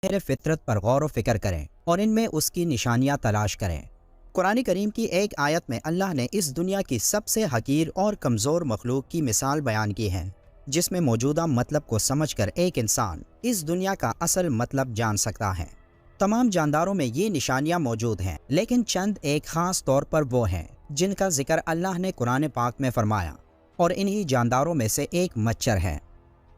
میرے فطرت پر غور و فکر کریں اور ان میں اس کی نشانیاں تلاش کریں۔ قرآن کریم کی ایک آیت میں اللہ نے اس دنیا کی سب سے حقیر اور کمزور مخلوق کی مثال بیان کی ہے، جس میں موجودہ مطلب کو سمجھ کر ایک انسان اس دنیا کا اصل مطلب جان سکتا ہے۔ تمام جانداروں میں یہ نشانیاں موجود ہیں، لیکن چند ایک خاص طور پر وہ ہیں جن کا ذکر اللہ نے قرآن پاک میں فرمایا، اور انہی جانداروں میں سے ایک مچھر ہے۔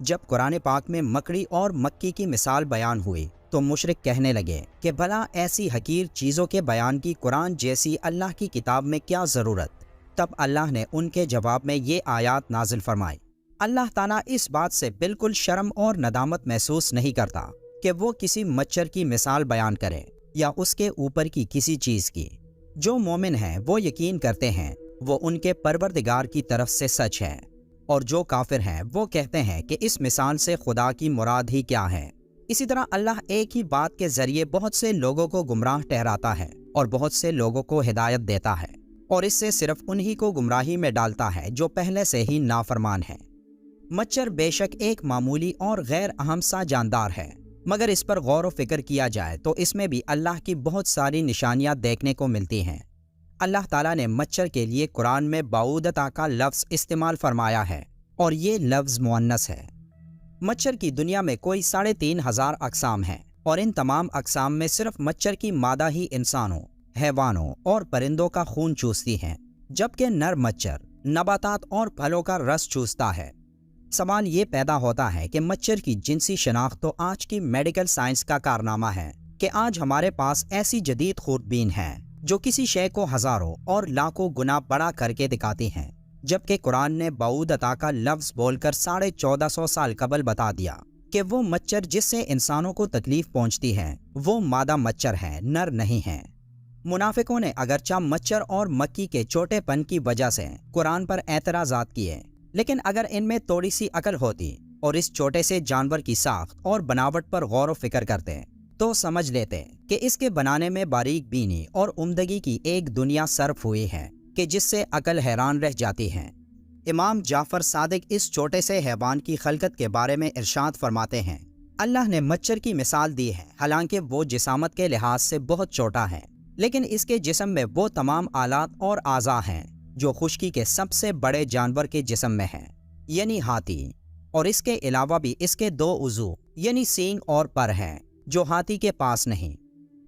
جب قرآن پاک میں مکڑی اور مکی کی مثال بیان ہوئی تو مشرک کہنے لگے کہ بھلا ایسی حقیر چیزوں کے بیان کی قرآن جیسی اللہ کی کتاب میں کیا ضرورت؟ تب اللہ نے ان کے جواب میں یہ آیات نازل فرمائی۔ اللہ تعالیٰ اس بات سے بالکل شرم اور ندامت محسوس نہیں کرتا کہ وہ کسی مچھر کی مثال بیان کرے یا اس کے اوپر کی کسی چیز کی۔ جو مومن ہیں وہ یقین کرتے ہیں وہ ان کے پروردگار کی طرف سے سچ ہے، اور جو کافر ہیں وہ کہتے ہیں کہ اس مثال سے خدا کی مراد ہی کیا ہے۔ اسی طرح اللہ ایک ہی بات کے ذریعے بہت سے لوگوں کو گمراہ ٹھہراتا ہے اور بہت سے لوگوں کو ہدایت دیتا ہے، اور اس سے صرف انہی کو گمراہی میں ڈالتا ہے جو پہلے سے ہی نافرمان ہیں۔ مچھر بے شک ایک معمولی اور غیر اہم سا جاندار ہے، مگر اس پر غور و فکر کیا جائے تو اس میں بھی اللہ کی بہت ساری نشانیاں دیکھنے کو ملتی ہیں۔ اللہ تعالیٰ نے مچھر کے لیے قرآن میں بعودتا کا لفظ استعمال فرمایا ہے، اور یہ لفظ مؤنث ہے۔ مچھر کی دنیا میں کوئی 3500 اقسام ہیں، اور ان تمام اقسام میں صرف مچھر کی مادہ ہی انسانوں، حیوانوں اور پرندوں کا خون چوستی ہیں، جبکہ نر مچھر نباتات اور پھلوں کا رس چوستا ہے۔ سوال یہ پیدا ہوتا ہے کہ مچھر کی جنسی شناخت تو آج کی میڈیکل سائنس کا کارنامہ ہے کہ آج ہمارے پاس ایسی جدید خوردبین ہیں جو کسی شے کو ہزاروں اور لاکھوں گنا بڑا کر کے دکھاتی ہیں، جبکہ قرآن نے بعودتا کا لفظ بول کر 1450 سال قبل بتا دیا کہ وہ مچھر جس سے انسانوں کو تکلیف پہنچتی ہے وہ مادہ مچھر ہیں، نر نہیں ہیں۔ منافقوں نے اگرچہ مچھر اور مکی کے چھوٹے پن کی وجہ سے قرآن پر اعتراضات کیے، لیکن اگر ان میں تھوڑی سی عقل ہوتی اور اس چھوٹے سے جانور کی ساخت اور بناوٹ پر غور و فکر کرتے تو سمجھ لیتے کہ اس کے بنانے میں باریک بینی اور عمدگی کی ایک دنیا صرف ہوئی ہے کہ جس سے عقل حیران رہ جاتی ہے۔ امام جعفر صادق اس چھوٹے سے حیوان کی خلقت کے بارے میں ارشاد فرماتے ہیں، اللہ نے مچھر کی مثال دی ہے، حالانکہ وہ جسامت کے لحاظ سے بہت چھوٹا ہے، لیکن اس کے جسم میں وہ تمام آلات اور اعضاء ہیں جو خشکی کے سب سے بڑے جانور کے جسم میں ہیں، یعنی ہاتھی، اور اس کے علاوہ بھی اس کے 2 عضو یعنی سینگ اور پر ہیں جو ہاتھی کے پاس نہیں۔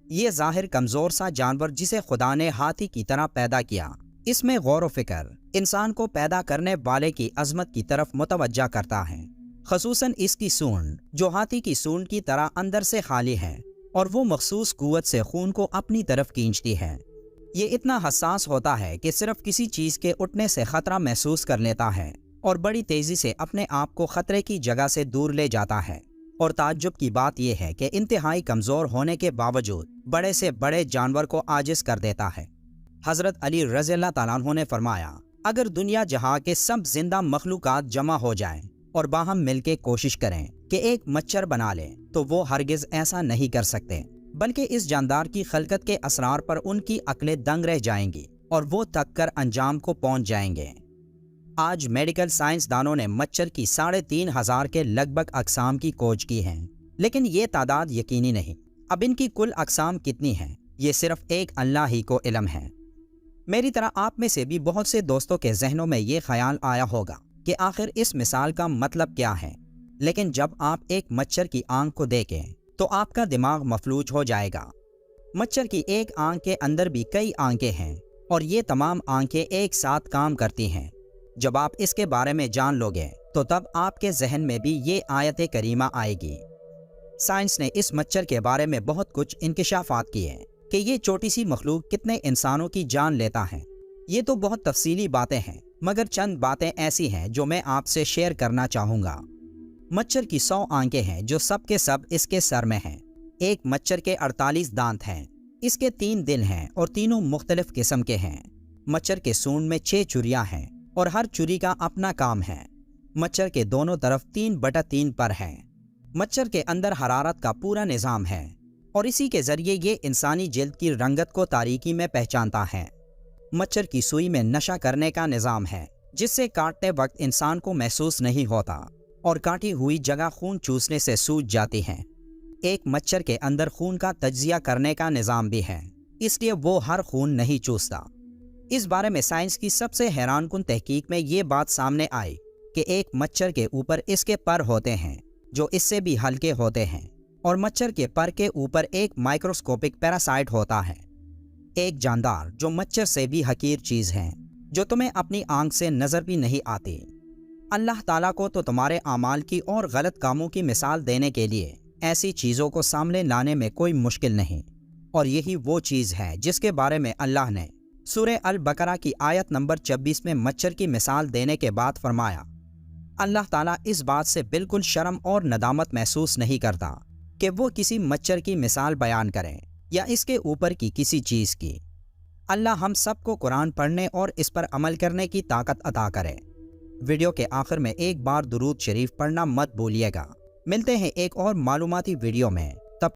یہ ظاہر کمزور سا جانور جسے خدا نے ہاتھی کی طرح پیدا کیا، اس میں غور و فکر انسان کو پیدا کرنے والے کی عظمت کی طرف متوجہ کرتا ہے، خصوصاً اس کی سونڈ جو ہاتھی کی سونڈ کی طرح اندر سے خالی ہے اور وہ مخصوص قوت سے خون کو اپنی طرف کھینچتی ہے۔ یہ اتنا حساس ہوتا ہے کہ صرف کسی چیز کے اٹھنے سے خطرہ محسوس کر لیتا ہے اور بڑی تیزی سے اپنے آپ کو خطرے کی جگہ سے دور لے جاتا ہے، اور تعجب کی بات یہ ہے کہ انتہائی کمزور ہونے کے باوجود بڑے سے بڑے جانور کو عاجز کر دیتا ہے۔ حضرت علی رضی اللہ تعالیٰ عنہ نے فرمایا، اگر دنیا جہاں کے سب زندہ مخلوقات جمع ہو جائیں اور باہم مل کے کوشش کریں کہ ایک مچھر بنا لیں تو وہ ہرگز ایسا نہیں کر سکتے، بلکہ اس جاندار کی خلقت کے اسرار پر ان کی عقلیں دنگ رہ جائیں گی اور وہ تک کر انجام کو پہنچ جائیں گے۔ آج میڈیکل سائنس دانوں نے مچھر کی 3500 کے لگ بھگ اقسام کی کھوج کی ہے، لیکن یہ تعداد یقینی نہیں۔ اب ان کی کل اقسام کتنی ہیں یہ صرف ایک اللہ ہی کو علم ہے۔ میری طرح آپ میں سے بھی بہت سے دوستوں کے ذہنوں میں یہ خیال آیا ہوگا کہ آخر اس مثال کا مطلب کیا ہے، لیکن جب آپ ایک مچھر کی آنکھ کو دیکھیں تو آپ کا دماغ مفلوج ہو جائے گا۔ مچھر کی ایک آنکھ کے اندر بھی کئی آنکھیں ہیں، اور یہ تمام آنکھیں ایک ساتھ کام کرتی ہیں۔ جب آپ اس کے بارے میں جان لوگے تو تب آپ کے ذہن میں بھی یہ آیت کریمہ آئے گی۔ سائنس نے اس مچھر کے بارے میں بہت کچھ انکشافات کیے کہ یہ چھوٹی سی مخلوق کتنے انسانوں کی جان لیتا ہے۔ یہ تو بہت تفصیلی باتیں ہیں، مگر چند باتیں ایسی ہیں جو میں آپ سے شیئر کرنا چاہوں گا۔ مچھر کی 100 آنکھیں ہیں جو سب کے سب اس کے سر میں ہیں۔ ایک مچھر کے 48 دانت ہیں، اس کے 3 دل ہیں اور تینوں مختلف قسم کے ہیں۔ مچھر کے سونڈ میں 6 چریاں ہیں اور ہر چری کا اپنا کام ہے۔ مچھر کے دونوں طرف 3/3 پر ہیں۔ مچھر کے اندر حرارت کا پورا نظام ہے، اور اسی کے ذریعے یہ انسانی جلد کی رنگت کو تاریکی میں پہچانتا ہے۔ مچھر کی سوئی میں نشہ کرنے کا نظام ہے، جس سے کاٹتے وقت انسان کو محسوس نہیں ہوتا اور کاٹی ہوئی جگہ خون چوسنے سے سوج جاتی ہے۔ ایک مچھر کے اندر خون کا تجزیہ کرنے کا نظام بھی ہے، اس لیے وہ ہر خون نہیں چوستا۔ اس بارے میں سائنس کی سب سے حیران کن تحقیق میں یہ بات سامنے آئی کہ ایک مچھر کے اوپر اس کے پر ہوتے ہیں جو اس سے بھی ہلکے ہوتے ہیں، اور مچھر کے پر کے اوپر ایک مائکروسکوپک پیراسائٹ ہوتا ہے، ایک جاندار جو مچھر سے بھی حقیر چیز ہے، جو تمہیں اپنی آنکھ سے نظر بھی نہیں آتی۔ اللہ تعالیٰ کو تو تمہارے اعمال کی اور غلط کاموں کی مثال دینے کے لیے ایسی چیزوں کو سامنے لانے میں کوئی مشکل نہیں، اور یہی وہ چیز ہے جس کے بارے میں اللہ نے سورہ البقرہ کی آیت نمبر 26 میں مچھر کی مثال دینے کے بعد فرمایا۔ اللہ تعالیٰ اس بات سے بالکل شرم اور ندامت محسوس نہیں کرتا کہ وہ کسی مچھر کی مثال بیان کریں یا اس کے اوپر کی کسی چیز کی۔ اللہ ہم سب کو قرآن پڑھنے اور اس پر عمل کرنے کی طاقت عطا کرے۔ ویڈیو کے آخر میں ایک بار درود شریف پڑھنا مت بھولیے گا۔ ملتے ہیں ایک اور معلوماتی ویڈیو میں۔